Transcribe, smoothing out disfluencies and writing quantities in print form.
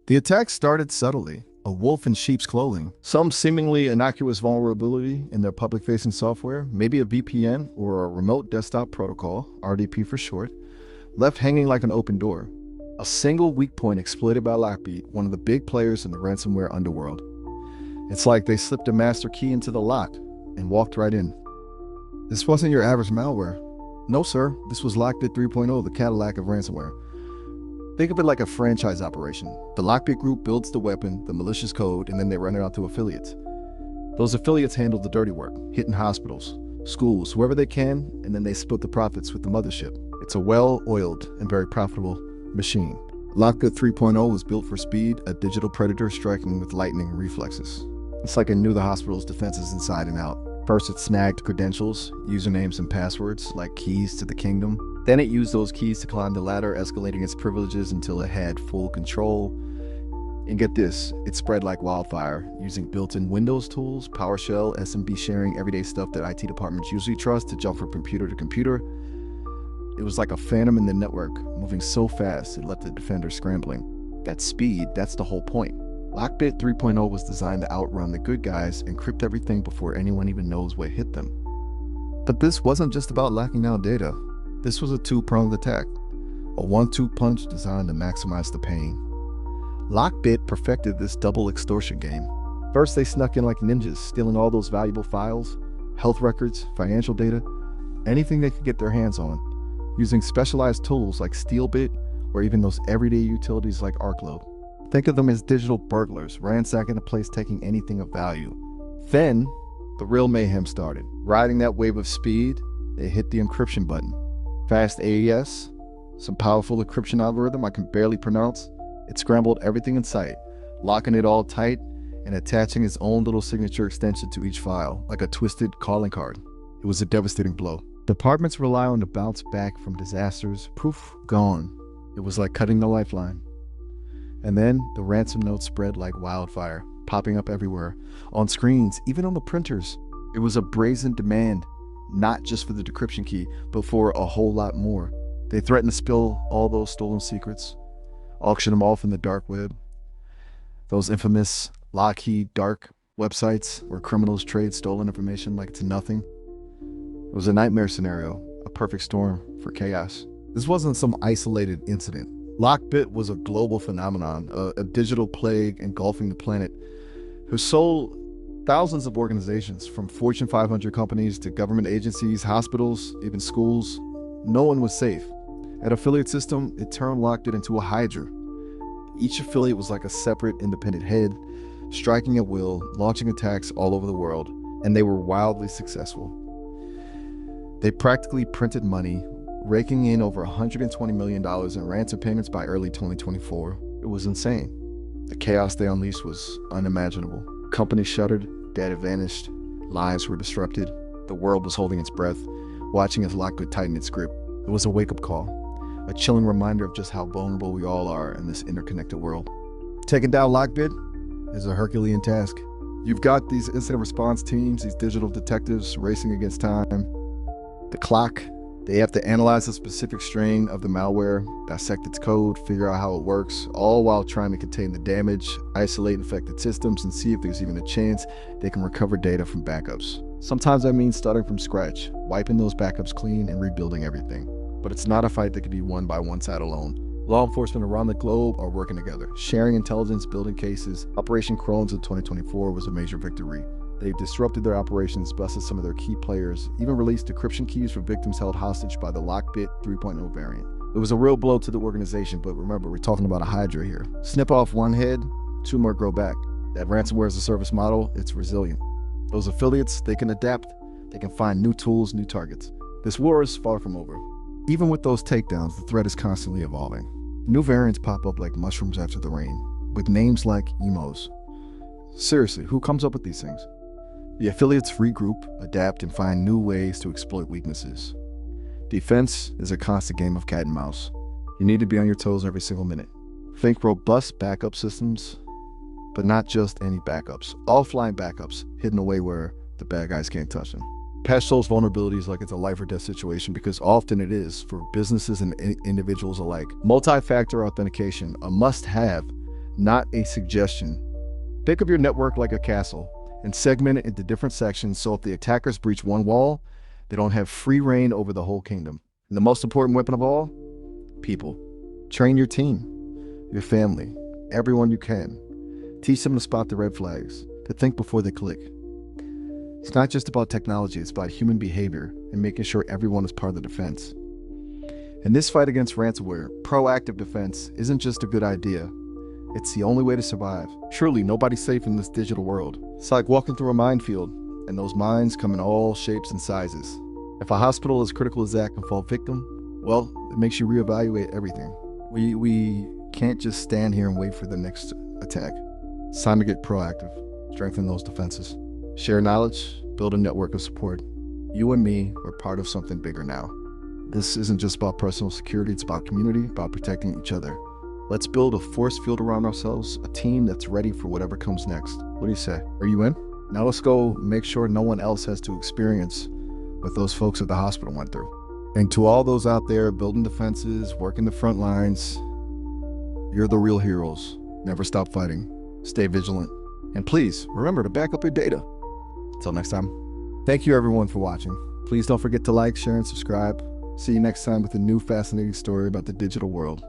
The attack started subtly, a wolf in sheep's clothing. Some seemingly innocuous vulnerability in their public-facing software, maybe a VPN or a remote desktop protocol, RDP for short, left hanging like an open door. A single weak point exploited by LockBit, one of the big players in the ransomware underworld. It's like they slipped a master key into the lock and walked right in. This wasn't your average malware. No, sir, this was LockBit 3.0, the Cadillac of ransomware. Think of it like a franchise operation. The LockBit group builds the weapon, the malicious code, and then they run it out to affiliates. Those affiliates handle the dirty work, hitting hospitals, schools, whoever they can, and then they split the profits with the mothership. It's a well-oiled and very profitable machine. LockBit 3.0 was built for speed, a digital predator striking with lightning reflexes. It's like it knew the hospital's defenses inside and out. First, it snagged credentials, usernames and passwords, like keys to the kingdom. Then it used those keys to climb the ladder, escalating its privileges until it had full control. And get this, it spread like wildfire, using built-in Windows tools, PowerShell, SMB sharing, everyday stuff that IT departments usually trust to jump from computer to computer. It was like a phantom in the network, moving so fast it left the defender scrambling. That speed, that's the whole point. LockBit 3.0 was designed to outrun the good guys, encrypt everything before anyone even knows what hit them. But this wasn't just about locking down data. This was a two-pronged attack, a one-two punch designed to maximize the pain. LockBit perfected this double extortion game. First, they snuck in like ninjas, stealing all those valuable files, health records, financial data, anything they could get their hands on, using specialized tools like SteelBit or even those everyday utilities like ArcLoad. Think of them as digital burglars, ransacking a place, taking anything of value. Then, the real mayhem started. Riding that wave of speed, they hit the encryption button. Fast AES, some powerful encryption algorithm I can barely pronounce. It scrambled everything in sight, locking it all tight and attaching its own little signature extension to each file, like a twisted calling card. It was a devastating blow. Departments rely on to bounce back from disasters. Poof, gone. It was like cutting the lifeline. And then the ransom note spread like wildfire, popping up everywhere, on screens, even on the printers. It was a brazen demand, not just for the decryption key, but for a whole lot more. They threatened to spill all those stolen secrets, auction them off in the dark web. Those infamous lock-key dark websites where criminals trade stolen information like it's nothing. It was a nightmare scenario, a perfect storm for chaos. This wasn't some isolated incident. LockBit was a global phenomenon, a digital plague engulfing the planet, who sold thousands of organizations, from Fortune 500 companies to government agencies, hospitals, even schools. No one was safe. At Affiliate System, it turned LockBit into a hydra. Each affiliate was like a separate, independent head, striking at will, launching attacks all over the world, and they were wildly successful. They practically printed money, raking in over $120 million in ransom payments by early 2024. It was insane. The chaos they unleashed was unimaginable. Companies shuttered, data vanished, lives were disrupted. The world was holding its breath, watching as LockBit tightened its grip. It was a wake-up call, a chilling reminder of just how vulnerable we all are in this interconnected world. Taking down LockBit is a Herculean task. You've got these incident response teams, these digital detectives racing against time, the clock. They have to analyze a specific strain of the malware, dissect its code, figure out how it works, all while trying to contain the damage, isolate infected systems, and see if there's even a chance they can recover data from backups. Sometimes that means starting from scratch, wiping those backups clean and rebuilding everything. But it's not a fight that can be won by one side alone. Law enforcement around the globe are working together, sharing intelligence, building cases. Operation Crohn's in 2024 was a major victory. They've disrupted their operations, busted some of their key players, even released decryption keys for victims held hostage by the LockBit 3.0 variant. It was a real blow to the organization, but remember, we're talking about a hydra here. Snip off one head, two more grow back. That ransomware as a service model, it's resilient. Those affiliates, they can adapt, they can find new tools, new targets. This war is far from over. Even with those takedowns, the threat is constantly evolving. New variants pop up like mushrooms after the rain, with names like emos. Seriously, who comes up with these things? The affiliates regroup, adapt, and find new ways to exploit weaknesses. Defense is a constant game of cat and mouse. You need to be on your toes every single minute. Think robust backup systems, but not just any backups. Offline backups, hidden away where the bad guys can't touch them. Patch those vulnerabilities like it's a life or death situation, because often it is for businesses and individuals alike. Multi-factor authentication, a must-have, not a suggestion. Think of your network like a castle and segment it into different sections so if the attackers breach one wall, they don't have free reign over the whole kingdom. And the most important weapon of all? People. Train your team, your family, everyone you can. Teach them to spot the red flags, to think before they click. It's not just about technology, it's about human behavior and making sure everyone is part of the defense. In this fight against ransomware, proactive defense isn't just a good idea. It's the only way to survive. Surely nobody's safe in this digital world. It's like walking through a minefield, and those mines come in all shapes and sizes. If a hospital as critical as that can fall victim, well, it makes you reevaluate everything. We can't just stand here and wait for the next attack. It's time to get proactive, strengthen those defenses. Share knowledge, build a network of support. You and me are part of something bigger now. This isn't just about personal security, it's about community, about protecting each other. Let's build a force field around ourselves, a team that's ready for whatever comes next. What do you say? Are you in? Now let's go make sure no one else has to experience what those folks at the hospital went through. And to all those out there building defenses, working the front lines, you're the real heroes. Never stop fighting. Stay vigilant. And please, remember to back up your data. Until next time. Thank you everyone for watching. Please don't forget to like, share, and subscribe. See you next time with a new fascinating story about the digital world.